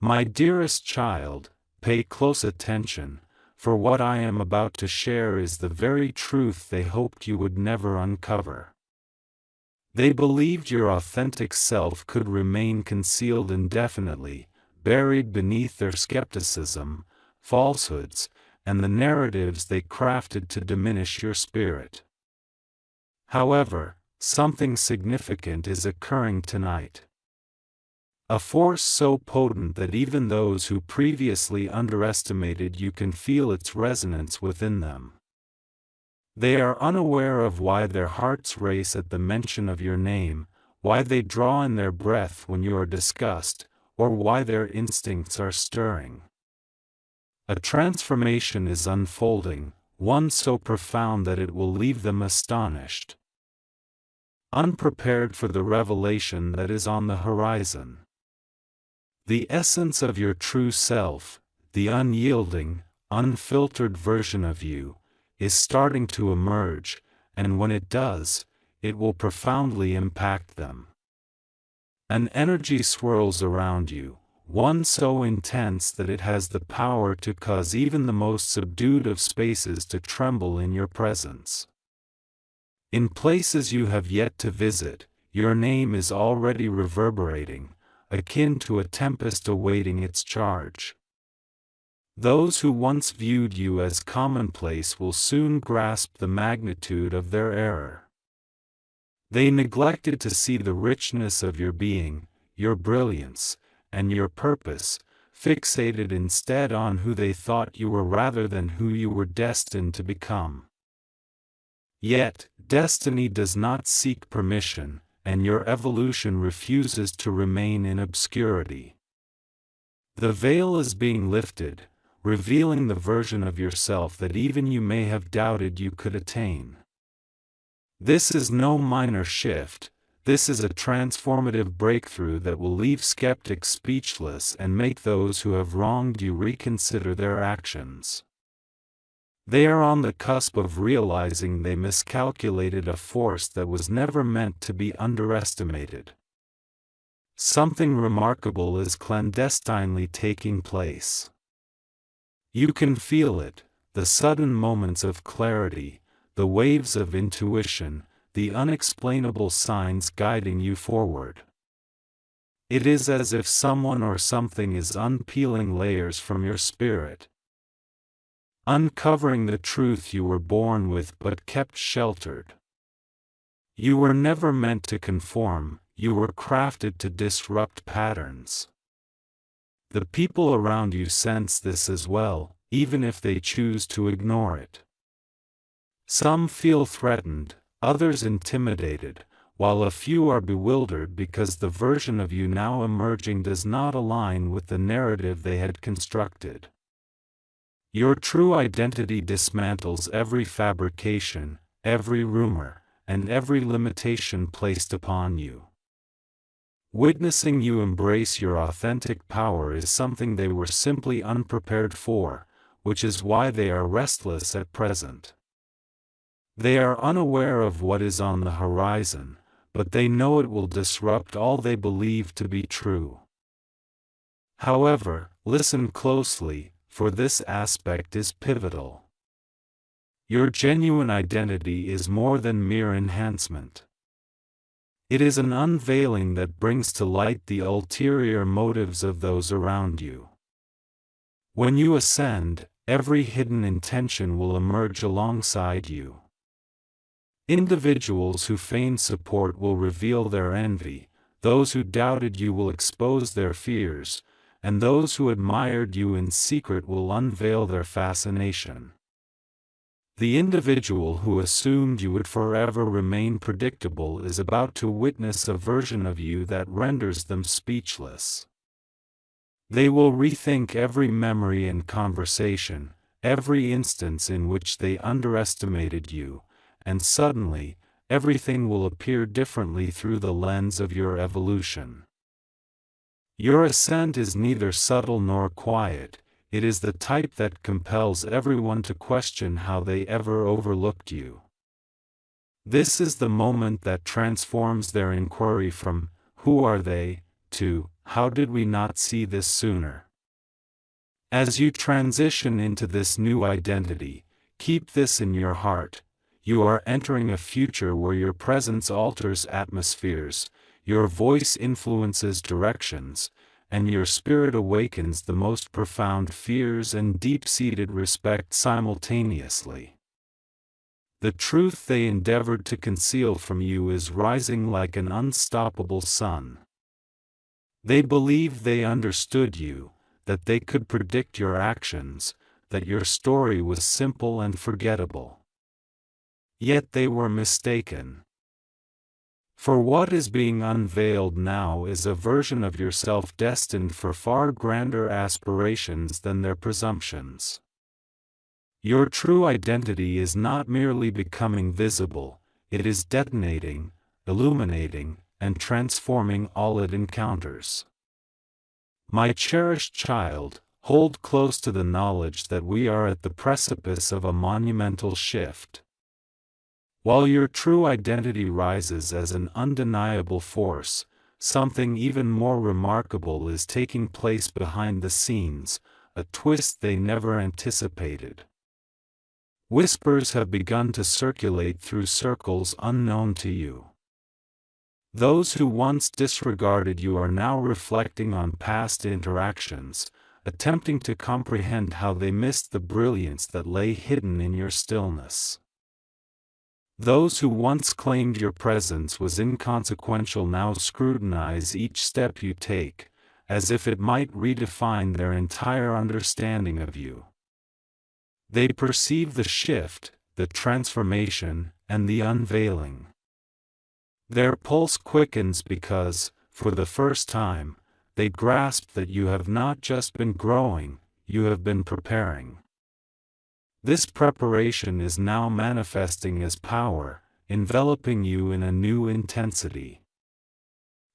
My dearest child, pay close attention, for what I am about to share is the very truth they hoped you would never uncover. They believed your authentic self could remain concealed indefinitely, buried beneath their skepticism, falsehoods, and the narratives they crafted to diminish your spirit. However, something significant is occurring tonight. A force so potent that even those who previously underestimated you can feel its resonance within them. They are unaware of why their hearts race at the mention of your name, why they draw in their breath when you are discussed, or why their instincts are stirring. A transformation is unfolding, one so profound that it will leave them astonished, unprepared for the revelation that is on the horizon. The essence of your true self, the unyielding, unfiltered version of you, is starting to emerge, and when it does, it will profoundly impact them. An energy swirls around you, one so intense that it has the power to cause even the most subdued of spaces to tremble in your presence. In places you have yet to visit, your name is already reverberating, akin to a tempest awaiting its charge. Those who once viewed you as commonplace will soon grasp the magnitude of their error. They neglected to see the richness of your being, your brilliance, and your purpose, fixated instead on who they thought you were rather than who you were destined to become. Yet, destiny does not seek permission, and your evolution refuses to remain in obscurity. The veil is being lifted, revealing the version of yourself that even you may have doubted you could attain. This is no minor shift, this is a transformative breakthrough that will leave skeptics speechless and make those who have wronged you reconsider their actions. They are on the cusp of realizing they miscalculated a force that was never meant to be underestimated. Something remarkable is clandestinely taking place. You can feel it, the sudden moments of clarity, the waves of intuition, the unexplainable signs guiding you forward. It is as if someone or something is unpeeling layers from your spirit, uncovering the truth you were born with but kept sheltered. You were never meant to conform, you were crafted to disrupt patterns. The people around you sense this as well, even if they choose to ignore it. Some feel threatened, others intimidated, while a few are bewildered because the version of you now emerging does not align with the narrative they had constructed. Your true identity dismantles every fabrication, every rumor, and every limitation placed upon you. Witnessing you embrace your authentic power is something they were simply unprepared for, which is why they are restless at present. They are unaware of what is on the horizon, but they know it will disrupt all they believe to be true. However, listen closely, for this aspect is pivotal. Your genuine identity is more than mere enhancement. It is an unveiling that brings to light the ulterior motives of those around you. When you ascend, every hidden intention will emerge alongside you. Individuals who feigned support will reveal their envy, those who doubted you will expose their fears, and those who admired you in secret will unveil their fascination. The individual who assumed you would forever remain predictable is about to witness a version of you that renders them speechless. They will rethink every memory and conversation, every instance in which they underestimated you, and suddenly, everything will appear differently through the lens of your evolution. Your ascent is neither subtle nor quiet. It is the type that compels everyone to question how they ever overlooked you. This is the moment that transforms their inquiry from, "Who are they?" to, how did we not see this sooner? As you transition into this new identity, keep this in your heart. You are entering a future where your presence alters atmospheres, your voice influences directions, and your spirit awakens the most profound fears and deep-seated respect simultaneously. The truth they endeavored to conceal from you is rising like an unstoppable sun. They believed they understood you, that they could predict your actions, that your story was simple and forgettable. Yet they were mistaken. For what is being unveiled now is a version of yourself destined for far grander aspirations than their presumptions. Your true identity is not merely becoming visible, it is detonating, illuminating, and transforming all it encounters. My cherished child, hold close to the knowledge that we are at the precipice of a monumental shift. While your true identity rises as an undeniable force, something even more remarkable is taking place behind the scenes, a twist they never anticipated. Whispers have begun to circulate through circles unknown to you. Those who once disregarded you are now reflecting on past interactions, attempting to comprehend how they missed the brilliance that lay hidden in your stillness. Those who once claimed your presence was inconsequential now scrutinize each step you take, as if it might redefine their entire understanding of you. They perceive the shift, the transformation, and the unveiling. Their pulse quickens because, for the first time, they grasp that you have not just been growing, you have been preparing. This preparation is now manifesting as power, enveloping you in a new intensity.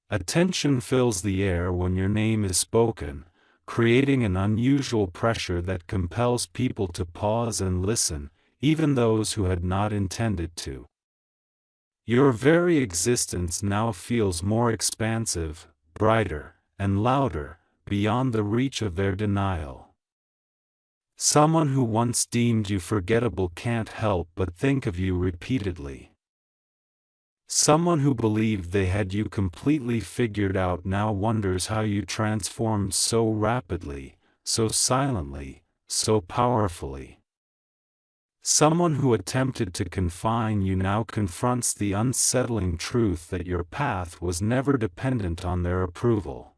A tension fills the air when your name is spoken, creating an unusual pressure that compels people to pause and listen, even those who had not intended to. Your very existence now feels more expansive, brighter, and louder, beyond the reach of their denial. Someone who once deemed you forgettable can't help but think of you repeatedly. Someone who believed they had you completely figured out now wonders how you transformed so rapidly, so silently, so powerfully. Someone who attempted to confine you now confronts the unsettling truth that your path was never dependent on their approval.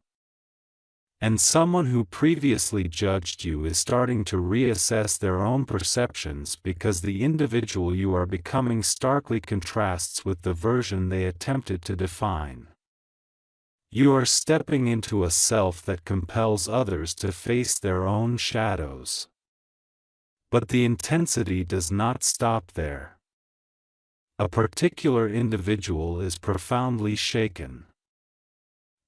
And someone who previously judged you is starting to reassess their own perceptions because the individual you are becoming starkly contrasts with the version they attempted to define. You are stepping into a self that compels others to face their own shadows. But the intensity does not stop there. A particular individual is profoundly shaken.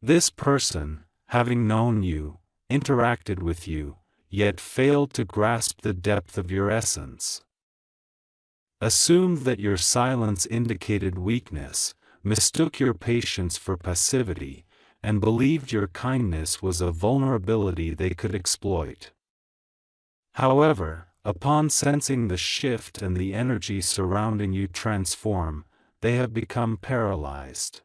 This person, having known you, interacted with you, yet failed to grasp the depth of your essence. Assumed that your silence indicated weakness, mistook your patience for passivity, and believed your kindness was a vulnerability they could exploit. However, upon sensing the shift and the energy surrounding you transform, they have become paralyzed.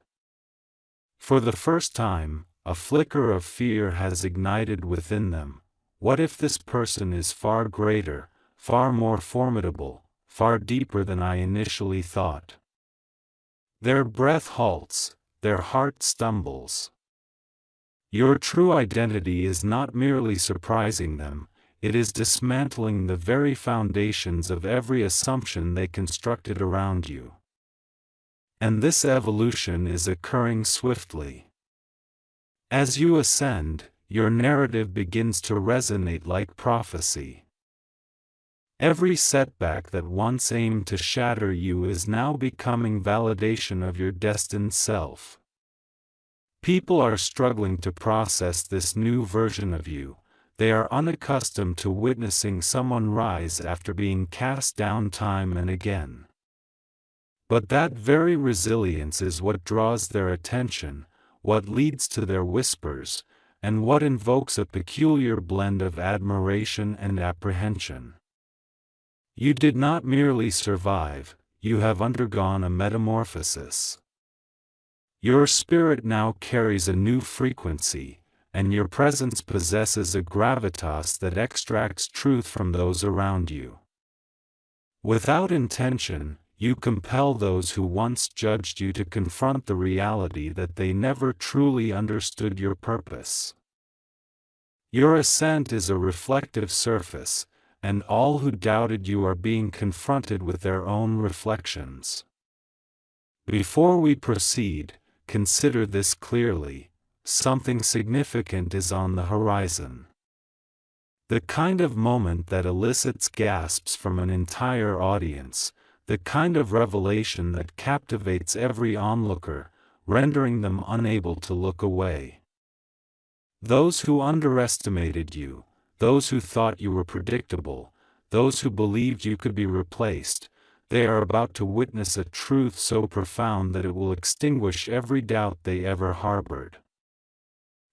For the first time, a flicker of fear has ignited within them. What if this person is far greater, far more formidable, far deeper than I initially thought? Their breath halts, their heart stumbles. Your true identity is not merely surprising them, it is dismantling the very foundations of every assumption they constructed around you. And this evolution is occurring swiftly. As you ascend, your narrative begins to resonate like prophecy. Every setback that once aimed to shatter you is now becoming validation of your destined self. People are struggling to process this new version of you. They are unaccustomed to witnessing someone rise after being cast down time and again. But that very resilience is what draws their attention, what leads to their whispers, and what invokes a peculiar blend of admiration and apprehension. You did not merely survive, you have undergone a metamorphosis. Your spirit now carries a new frequency, and your presence possesses a gravitas that extracts truth from those around you. Without intention, you compel those who once judged you to confront the reality that they never truly understood your purpose. Your ascent is a reflective surface, and all who doubted you are being confronted with their own reflections. Before we proceed, consider this clearly: something significant is on the horizon. The kind of moment that elicits gasps from an entire audience, the kind of revelation that captivates every onlooker, rendering them unable to look away. Those who underestimated you, those who thought you were predictable, those who believed you could be replaced, they are about to witness a truth so profound that it will extinguish every doubt they ever harbored.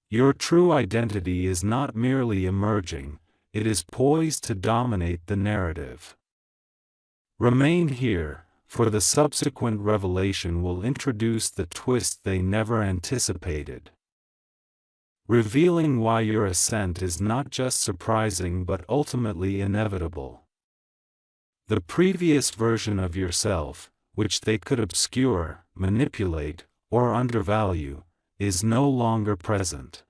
Your true identity is not merely emerging, it is poised to dominate the narrative. Remain here, for the subsequent revelation will introduce the twist they never anticipated, revealing why your ascent is not just surprising but ultimately inevitable. The previous version of yourself, which they could obscure, manipulate, or undervalue, is no longer present.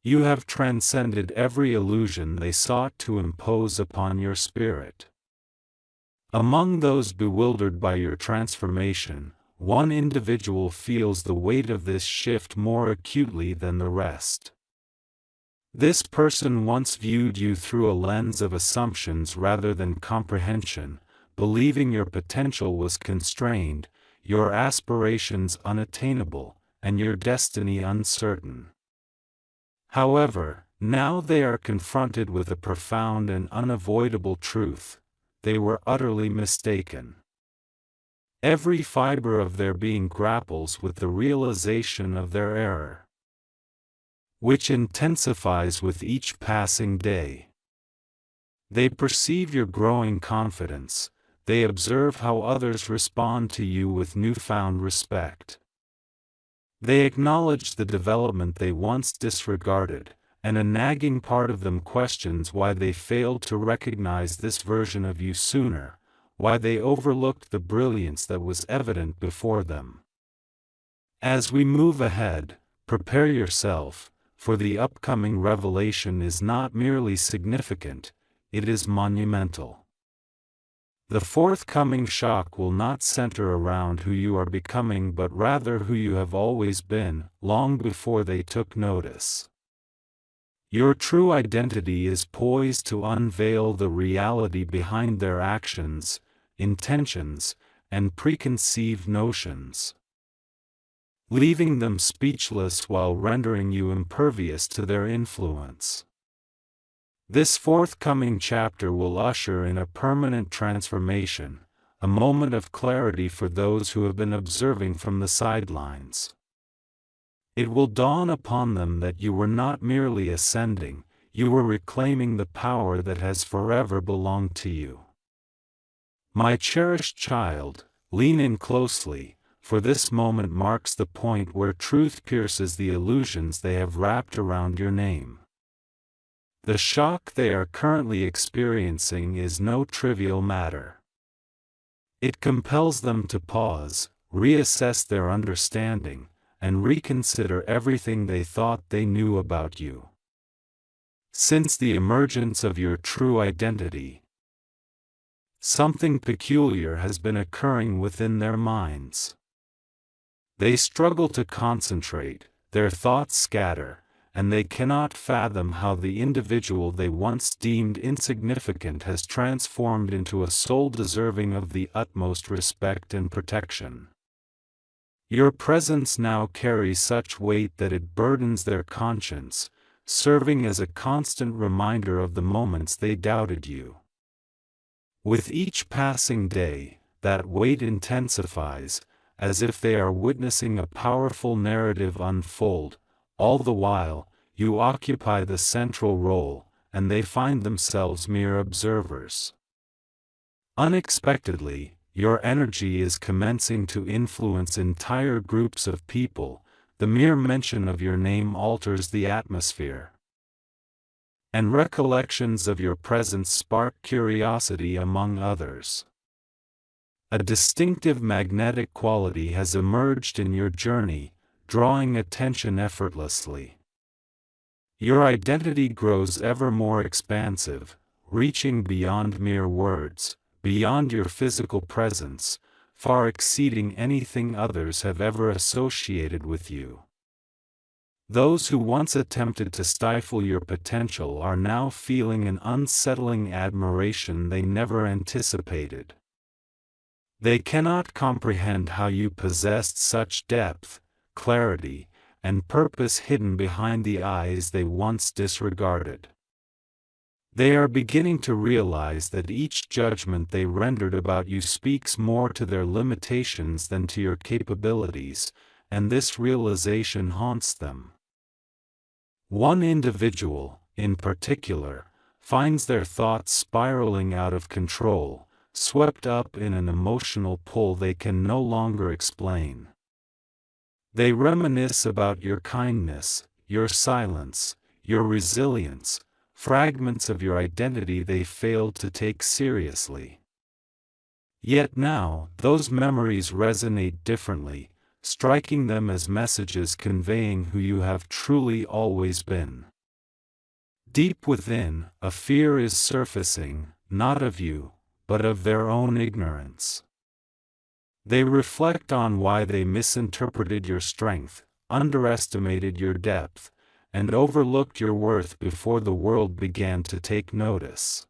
You have transcended every illusion they sought to impose upon your spirit. Among those bewildered by your transformation, one individual feels the weight of this shift more acutely than the rest. This person once viewed you through a lens of assumptions rather than comprehension, believing your potential was constrained, your aspirations unattainable, and your destiny uncertain. However, now they are confronted with a profound and unavoidable truth: they were utterly mistaken. Every fiber of their being grapples with the realization of their error, which intensifies with each passing day. They perceive your growing confidence, they observe how others respond to you with newfound respect. They acknowledge the development they once disregarded, and a nagging part of them questions why they failed to recognize this version of you sooner, why they overlooked the brilliance that was evident before them. As we move ahead, prepare yourself, for the upcoming revelation is not merely significant, it is monumental. The forthcoming shock will not center around who you are becoming but rather who you have always been, long before they took notice. Your true identity is poised to unveil the reality behind their actions, intentions, and preconceived notions, leaving them speechless while rendering you impervious to their influence. This forthcoming chapter will usher in a permanent transformation, a moment of clarity for those who have been observing from the sidelines. It will dawn upon them that you were not merely ascending, you were reclaiming the power that has forever belonged to you. My cherished child, lean in closely, for this moment marks the point where truth pierces the illusions they have wrapped around your name. The shock they are currently experiencing is no trivial matter. It compels them to pause, reassess their understanding, and reconsider everything they thought they knew about you. Since the emergence of your true identity, something peculiar has been occurring within their minds. They struggle to concentrate, their thoughts scatter, and they cannot fathom how the individual they once deemed insignificant has transformed into a soul deserving of the utmost respect and protection. Your presence now carries such weight that it burdens their conscience, serving as a constant reminder of the moments they doubted you. With each passing day, that weight intensifies, as if they are witnessing a powerful narrative unfold. All the while, you occupy the central role, and they find themselves mere observers. Unexpectedly, your energy is commencing to influence entire groups of people. The mere mention of your name alters the atmosphere. And recollections of your presence spark curiosity among others. A distinctive magnetic quality has emerged in your journey, drawing attention effortlessly. Your identity grows ever more expansive, reaching beyond mere words, beyond your physical presence, far exceeding anything others have ever associated with you. Those who once attempted to stifle your potential are now feeling an unsettling admiration they never anticipated. They cannot comprehend how you possessed such depth, clarity, and purpose hidden behind the eyes they once disregarded. They are beginning to realize that each judgment they rendered about you speaks more to their limitations than to your capabilities, and this realization haunts them. One individual, in particular, finds their thoughts spiraling out of control, swept up in an emotional pull they can no longer explain. They reminisce about your kindness, your silence, your resilience, fragments of your identity they failed to take seriously. Yet now, those memories resonate differently, striking them as messages conveying who you have truly always been. Deep within, a fear is surfacing, not of you, but of their own ignorance. They reflect on why they misinterpreted your strength, underestimated your depth, and overlooked your worth before the world began to take notice.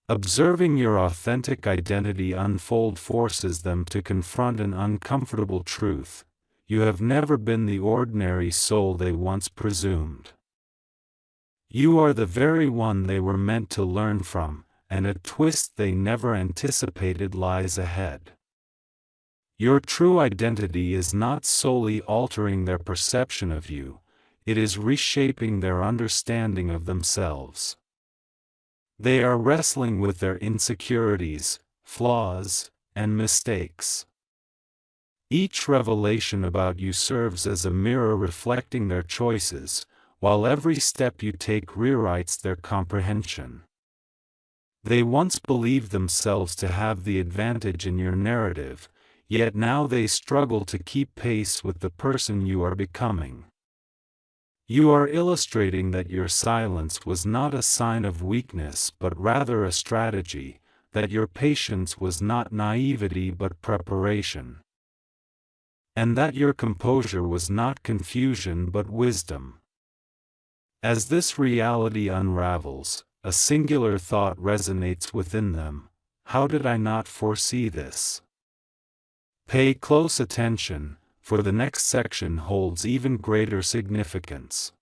Observing your authentic identity unfold forces them to confront an uncomfortable truth: you have never been the ordinary soul they once presumed. You are the very one they were meant to learn from, and a twist they never anticipated lies ahead. Your true identity is not solely altering their perception of you, it is reshaping their understanding of themselves. They are wrestling with their insecurities, flaws, and mistakes. Each revelation about you serves as a mirror reflecting their choices, while every step you take rewrites their comprehension. They once believed themselves to have the advantage in your narrative, yet now they struggle to keep pace with the person you are becoming. You are illustrating that your silence was not a sign of weakness but rather a strategy, that your patience was not naivety but preparation, and that your composure was not confusion but wisdom. As this reality unravels, a singular thought resonates within them: how did I not foresee this? Pay close attention, for the next section holds even greater significance.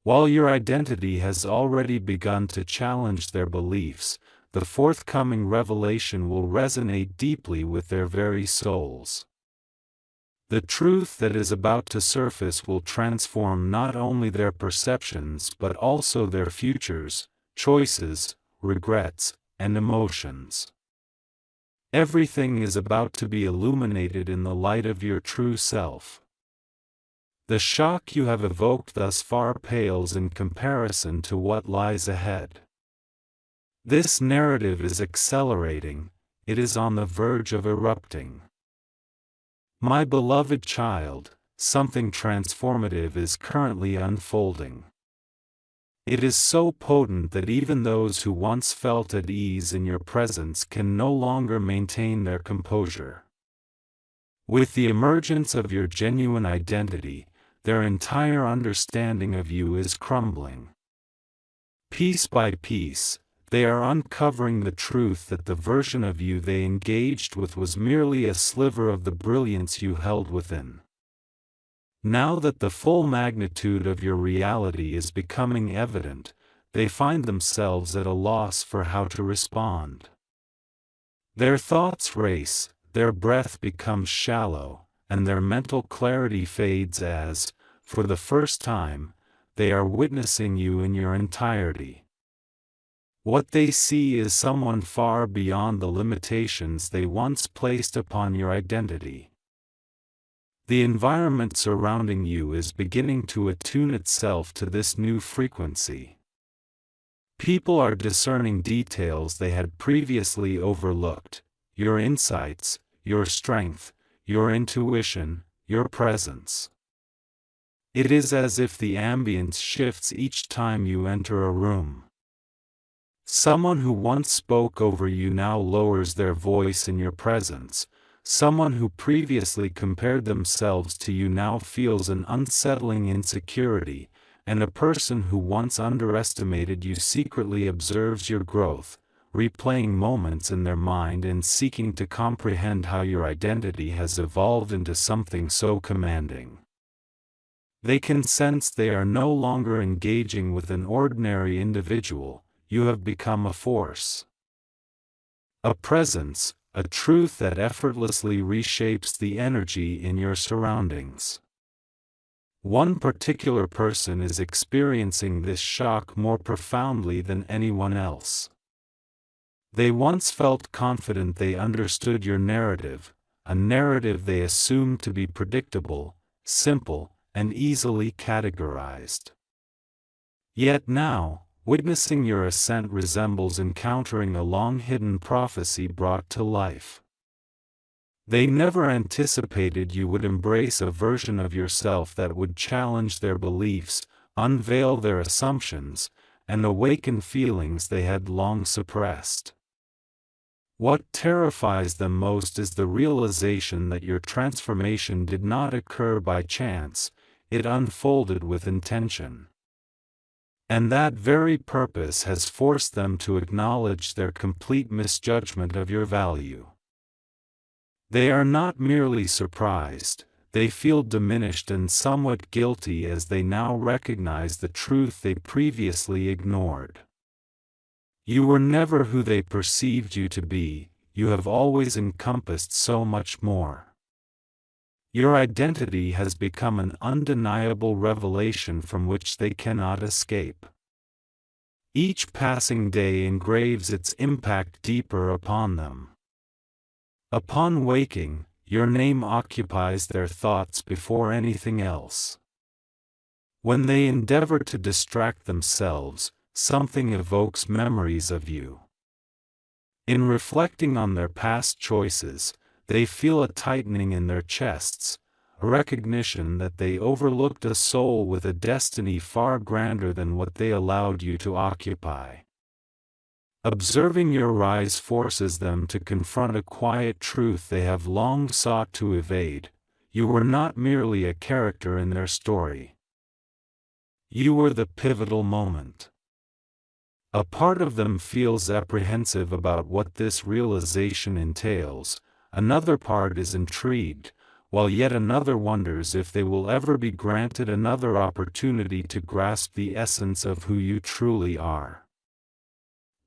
While your identity has already begun to challenge their beliefs, the forthcoming revelation will resonate deeply with their very souls. The truth that is about to surface will transform not only their perceptions but also their futures, choices, regrets, and emotions. Everything is about to be illuminated in the light of your true self. The shock you have evoked thus far pales in comparison to what lies ahead. This narrative is accelerating, it is on the verge of erupting. My beloved child, something transformative is currently unfolding. It is so potent that even those who once felt at ease in your presence can no longer maintain their composure. With the emergence of your genuine identity, their entire understanding of you is crumbling. Piece by piece, they are uncovering the truth that the version of you they engaged with was merely a sliver of the brilliance you held within. Now that the full magnitude of your reality is becoming evident, they find themselves at a loss for how to respond. Their thoughts race, their breath becomes shallow, and their mental clarity fades as, for the first time, they are witnessing you in your entirety. What they see is someone far beyond the limitations they once placed upon your identity. The environment surrounding you is beginning to attune itself to this new frequency. People are discerning details they had previously overlooked: your insights, your strength, your intuition, your presence. It is as if the ambience shifts each time you enter a room. Someone who once spoke over you now lowers their voice in your presence. Someone who previously compared themselves to you now feels an unsettling insecurity, and a person who once underestimated you secretly observes your growth, replaying moments in their mind and seeking to comprehend how your identity has evolved into something so commanding. They can sense they are no longer engaging with an ordinary individual. You have become a force, a presence, a truth that effortlessly reshapes the energy in your surroundings. One particular person is experiencing this shock more profoundly than anyone else. They once felt confident they understood your narrative, a narrative they assumed to be predictable, simple, and easily categorized. Yet now, witnessing your ascent resembles encountering a long-hidden prophecy brought to life. They never anticipated you would embrace a version of yourself that would challenge their beliefs, unveil their assumptions, and awaken feelings they had long suppressed. What terrifies them most is the realization that your transformation did not occur by chance, it unfolded with intention. And that very purpose has forced them to acknowledge their complete misjudgment of your value. They are not merely surprised, they feel diminished and somewhat guilty as they now recognize the truth they previously ignored. You were never who they perceived you to be, you have always encompassed so much more. Your identity has become an undeniable revelation from which they cannot escape. Each passing day engraves its impact deeper upon them. Upon waking, your name occupies their thoughts before anything else. When they endeavor to distract themselves, something evokes memories of you. In reflecting on their past choices, they feel a tightening in their chests, a recognition that they overlooked a soul with a destiny far grander than what they allowed you to occupy. Observing your rise forces them to confront a quiet truth they have long sought to evade: you were not merely a character in their story. You were the pivotal moment. A part of them feels apprehensive about what this realization entails, another part is intrigued, while yet another wonders if they will ever be granted another opportunity to grasp the essence of who you truly are.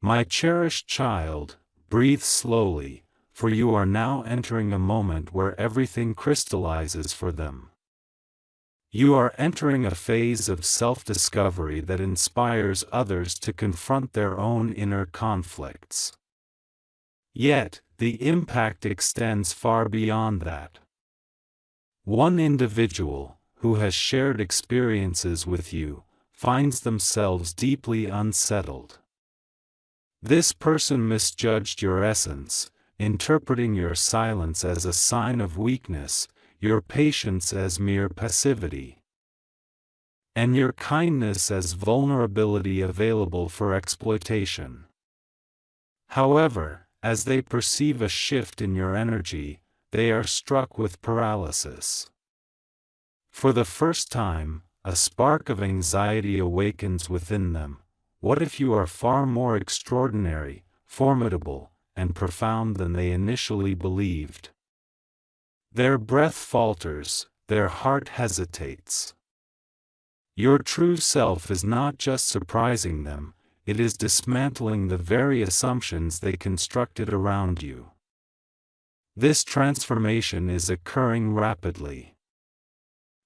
My cherished child, breathe slowly, for you are now entering a moment where everything crystallizes for them. You are entering a phase of self-discovery that inspires others to confront their own inner conflicts. Yet, the impact extends far beyond that. One individual, who has shared experiences with you, finds themselves deeply unsettled. This person misjudged your essence, interpreting your silence as a sign of weakness, your patience as mere passivity, and your kindness as vulnerability available for exploitation. However, as they perceive a shift in your energy, they are struck with paralysis. For the first time, a spark of anxiety awakens within them. What if you are far more extraordinary, formidable, and profound than they initially believed? Their breath falters, their heart hesitates. Your true self is not just surprising them, it is dismantling the very assumptions they constructed around you. This transformation is occurring rapidly.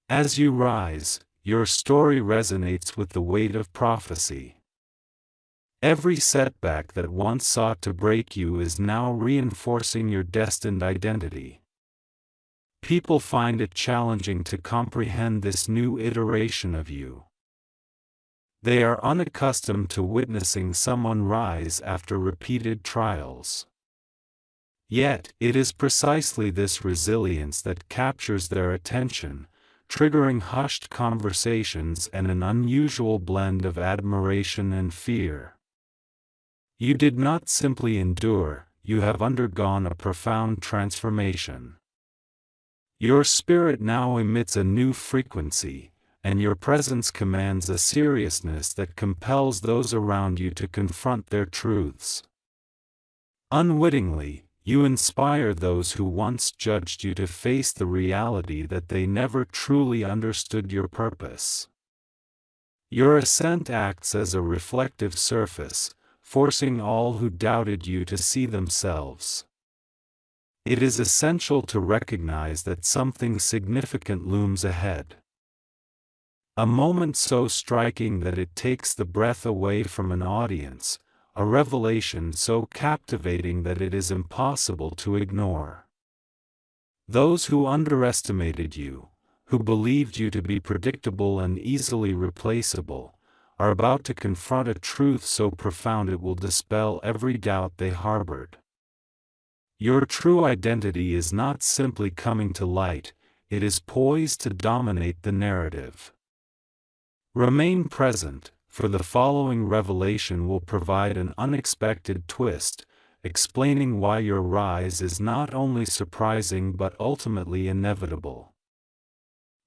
As you rise, your story resonates with the weight of prophecy. Every setback that once sought to break you is now reinforcing your destined identity. People find it challenging to comprehend this new iteration of you. They are unaccustomed to witnessing someone rise after repeated trials. Yet, it is precisely this resilience that captures their attention, triggering hushed conversations and an unusual blend of admiration and fear. You did not simply endure, you have undergone a profound transformation. Your spirit now emits a new frequency, and your presence commands a seriousness that compels those around you to confront their truths. Unwittingly, you inspire those who once judged you to face the reality that they never truly understood your purpose. Your ascent acts as a reflective surface, forcing all who doubted you to see themselves. It is essential to recognize that something significant looms ahead. A moment so striking that it takes the breath away from an audience, a revelation so captivating that it is impossible to ignore. Those who underestimated you, who believed you to be predictable and easily replaceable, are about to confront a truth so profound it will dispel every doubt they harbored. Your true identity is not simply coming to light, it is poised to dominate the narrative. Remain present, for the following revelation will provide an unexpected twist, explaining why your rise is not only surprising but ultimately inevitable.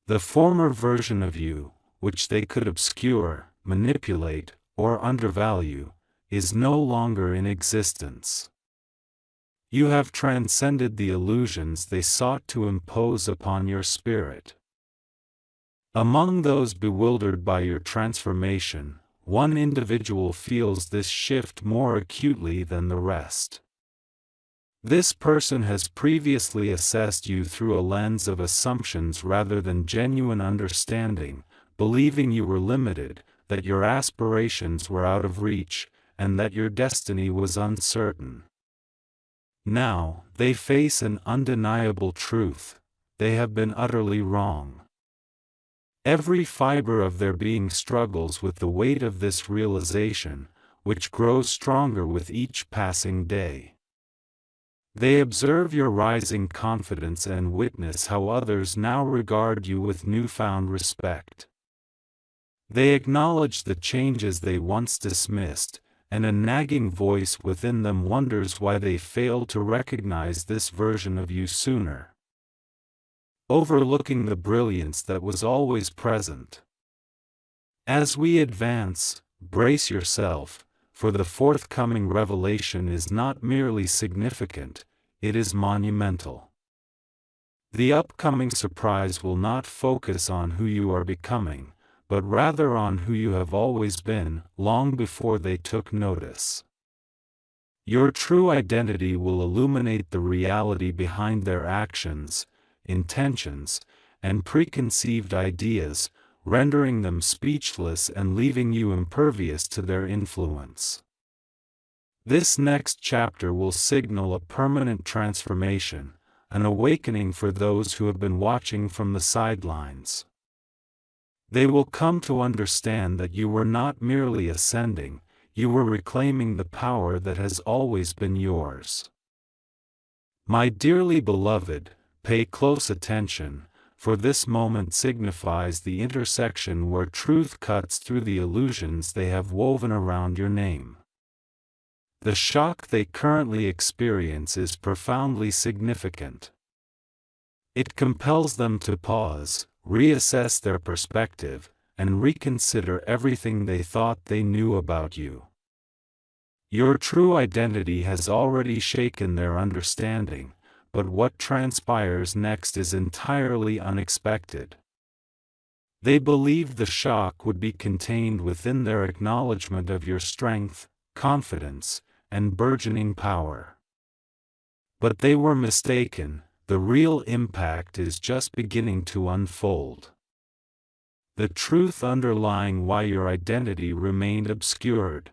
The former version of you, which they could obscure, manipulate, or undervalue, is no longer in existence. You have transcended the illusions they sought to impose upon your spirit. Among those bewildered by your transformation, one individual feels this shift more acutely than the rest. This person has previously assessed you through a lens of assumptions rather than genuine understanding, believing you were limited, that your aspirations were out of reach, and that your destiny was uncertain. Now, they face an undeniable truth: they have been utterly wrong. Every fiber of their being struggles with the weight of this realization, which grows stronger with each passing day. They observe your rising confidence and witness how others now regard you with newfound respect. They acknowledge the changes they once dismissed, and a nagging voice within them wonders why they failed to recognize this version of you sooner. Overlooking the brilliance that was always present. As we advance, brace yourself, for the forthcoming revelation is not merely significant, it is monumental. The upcoming surprise will not focus on who you are becoming, but rather on who you have always been, long before they took notice. Your true identity will illuminate the reality behind their actions, intentions, and preconceived ideas, rendering them speechless and leaving you impervious to their influence. This next chapter will signal a permanent transformation, an awakening for those who have been watching from the sidelines. They will come to understand that you were not merely ascending, you were reclaiming the power that has always been yours. My dearly beloved, pay close attention, for this moment signifies the intersection where truth cuts through the illusions they have woven around your name. The shock they currently experience is profoundly significant. It compels them to pause, reassess their perspective, and reconsider everything they thought they knew about you. Your true identity has already shaken their understanding, but what transpires next is entirely unexpected. They believed the shock would be contained within their acknowledgement of your strength, confidence, and burgeoning power. But they were mistaken. The real impact is just beginning to unfold. the truth underlying why your identity remained obscured.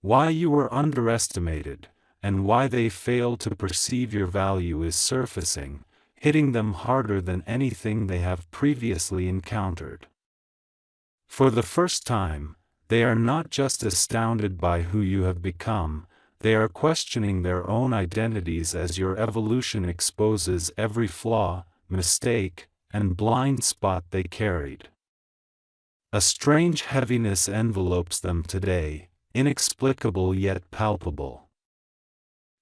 Why you were underestimated, and why they failed to perceive your value is surfacing, hitting them harder than anything they have previously encountered. For the first time, they are not just astounded by who you have become, they are questioning their own identities as your evolution exposes every flaw, mistake, and blind spot they carried. A strange heaviness envelopes them today, inexplicable yet palpable.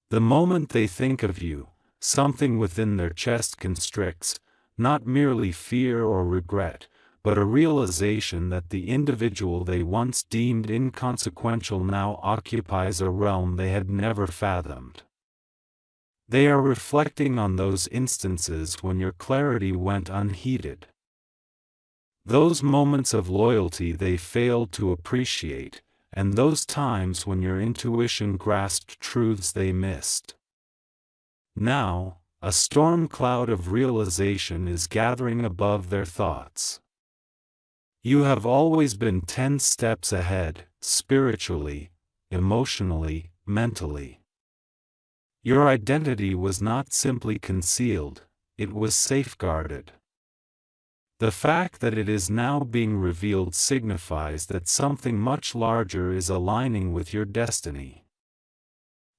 The moment they think of you, something within their chest constricts, not merely fear or regret, but a realization that the individual they once deemed inconsequential now occupies a realm they had never fathomed. They are reflecting on those instances when your clarity went unheeded. Those moments of loyalty they failed to appreciate, and those times when your intuition grasped truths they missed. Now, a storm cloud of realization is gathering above their thoughts. You have always been 10 steps ahead, spiritually, emotionally, mentally. Your identity was not simply concealed, it was safeguarded. The fact that it is now being revealed signifies that something much larger is aligning with your destiny.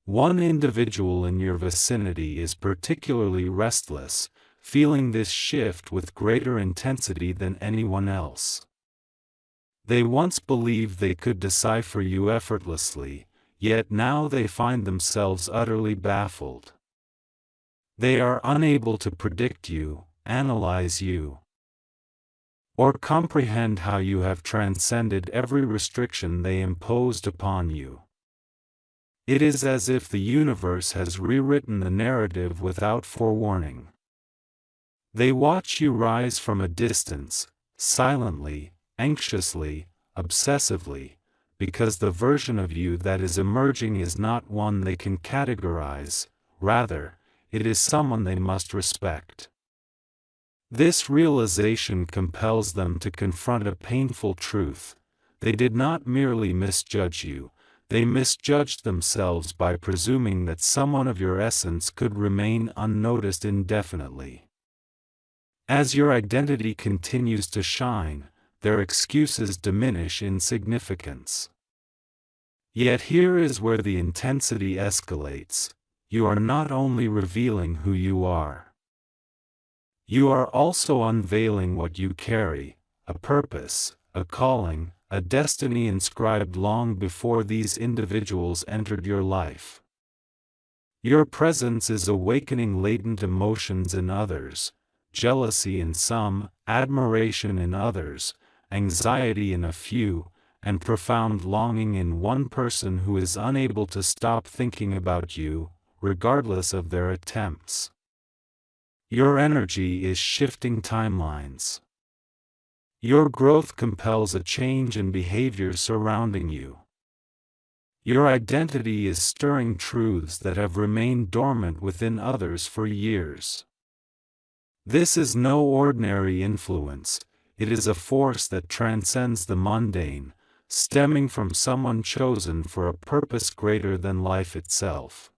One individual in your vicinity is particularly restless, feeling this shift with greater intensity than anyone else. They once believed they could decipher you effortlessly, yet now they find themselves utterly baffled. They are unable to predict you, analyze you, or comprehend how you have transcended every restriction they imposed upon you. It is as if the universe has rewritten the narrative without forewarning. They watch you rise from a distance, silently, anxiously, obsessively, because the version of you that is emerging is not one they can categorize, rather, it is someone they must respect. This realization compels them to confront a painful truth: they did not merely misjudge you, they misjudged themselves by presuming that someone of your essence could remain unnoticed indefinitely. As your identity continues to shine, their excuses diminish in significance. Yet here is where the intensity escalates: you are not only revealing who you are, you are also unveiling what you carry, a purpose, a calling, a destiny inscribed long before these individuals entered your life. Your presence is awakening latent emotions in others, jealousy in some, admiration in others, anxiety in a few, and profound longing in one person who is unable to stop thinking about you, regardless of their attempts. Your energy is shifting timelines. Your growth compels a change in behavior surrounding you. Your identity is stirring truths that have remained dormant within others for years. This is no ordinary influence, it is a force that transcends the mundane, stemming from someone chosen for a purpose greater than life itself.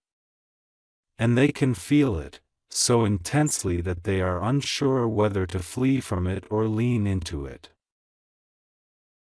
And they can feel it, so intensely that they are unsure whether to flee from it or lean into it.